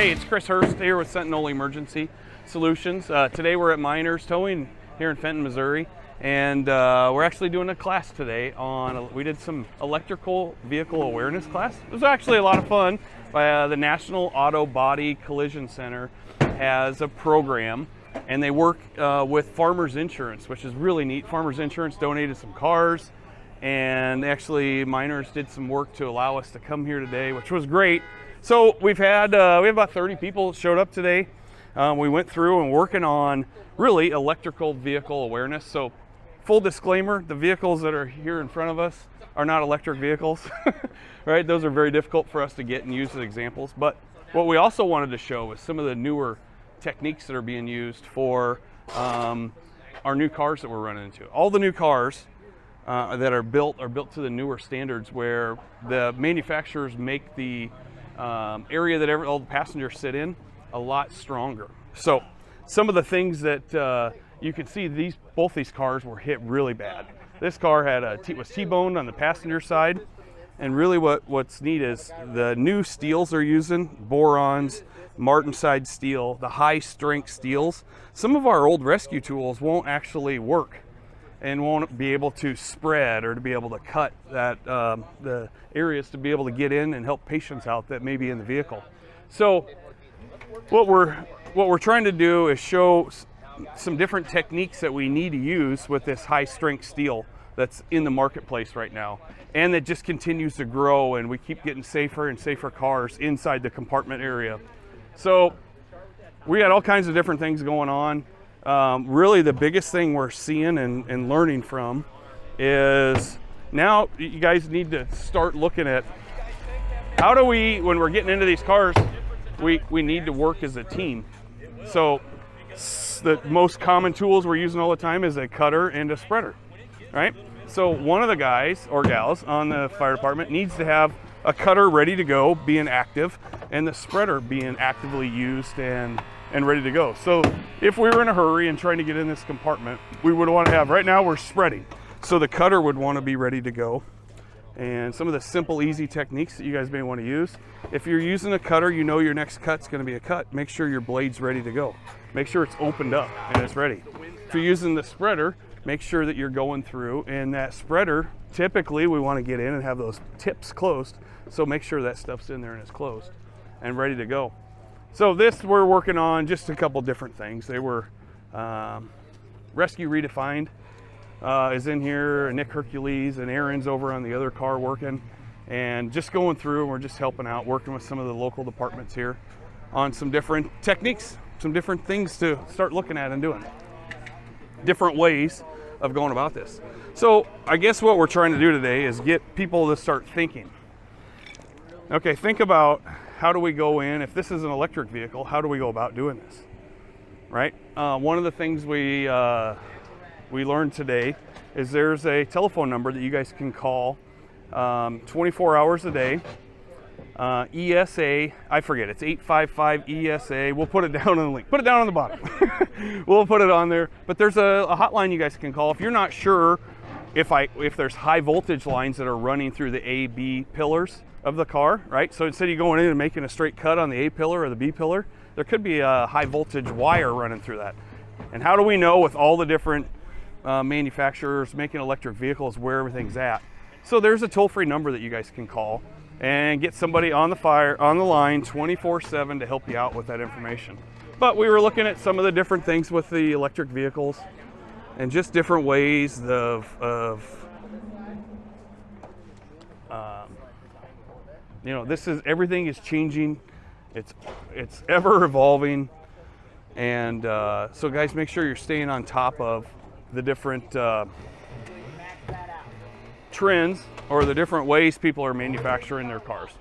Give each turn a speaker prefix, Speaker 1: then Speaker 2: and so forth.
Speaker 1: Hey, it's Chris Hurst here with Sentinel Emergency Solutions. Today we're at Miners Towing here in Fenton, Missouri, and we're actually doing a class today on, we did some electrical vehicle awareness class. It was actually a lot of fun. The National Auto Body Collision Center has a program, and they work with Farmers Insurance, which is really neat. Farmers Insurance donated some cars, and actually Miners did some work to allow us to come here today, which was great. So we have about 30 people showed up today. We went through and working on really electrical vehicle awareness. So full disclaimer, the vehicles that are here in front of us are not electric vehicles, right? Those are very difficult for us to get and use as examples. But what we also wanted to show is some of the newer techniques that are being used for our new cars that we're running into. All the new cars that are built to the newer standards where the manufacturers make the area that all the passengers sit in a lot stronger. So some of the things that you can see, both these cars were hit really bad. This car was T-boned on the passenger side, and really what's neat is the new steels they're using, borons, martensite steel, the high strength steels. Some of our old rescue tools won't actually work and won't be able to spread or to be able to cut the areas to be able to get in and help patients out that may be in the vehicle. So what we're trying to do is show some different techniques that we need to use with this high strength steel that's in the marketplace right now, and that just continues to grow, and we keep getting safer and safer cars inside the compartment area. So we got all kinds of different things going on. Really the biggest thing we're seeing and learning from is now you guys need to start looking at how do we, when we're getting into these cars, we need to work as a team. So the most common tools we're using all the time is a cutter and a spreader, right? So one of the guys or gals on the fire department needs to have a cutter ready to go, being active, and the spreader being actively used and ready to go. So if we were in a hurry and trying to get in this compartment, we would want to have, right now we're spreading. So the cutter would want to be ready to go. And some of the simple, easy techniques that you guys may want to use. If you're using a cutter, you know your next cut's going to be a cut. Make sure your blade's ready to go. Make sure it's opened up and it's ready. If you're using the spreader, make sure that you're going through, and that spreader, typically we want to get in and have those tips closed. So make sure that stuff's in there and it's closed and ready to go. So this, we're working on just a couple different things. They were Rescue Redefined is in here, Nick Hercules and Aaron's over on the other car working, and just going through, and we're just helping out, working with some of the local departments here on some different techniques, some different things to start looking at and doing. Different ways of going about this. So I guess what we're trying to do today is get people to start thinking. Okay, think about, how do we go in, if this is an electric vehicle, how do we go about doing this, right? One of the things we learned today is there's a telephone number that you guys can call 24 hours a day. ESA, I forget, it's 855 ESA. We'll put it down on the link. Put it down on the bottom. We'll put it on there. But there's a hotline you guys can call if you're not sure if there's high voltage lines that are running through the A, B pillars of the car, right? So instead of going in and making a straight cut on the A pillar or the B pillar, there could be a high voltage wire running through that. And how do we know with all the different manufacturers making electric vehicles where everything's at? So there's a toll-free number that you guys can call and get somebody on the line 24/7 to help you out with that information. But we were looking at some of the different things with the electric vehicles and just different ways everything is changing. It's ever evolving. And so guys, make sure you're staying on top of the different trends or the different ways people are manufacturing their cars.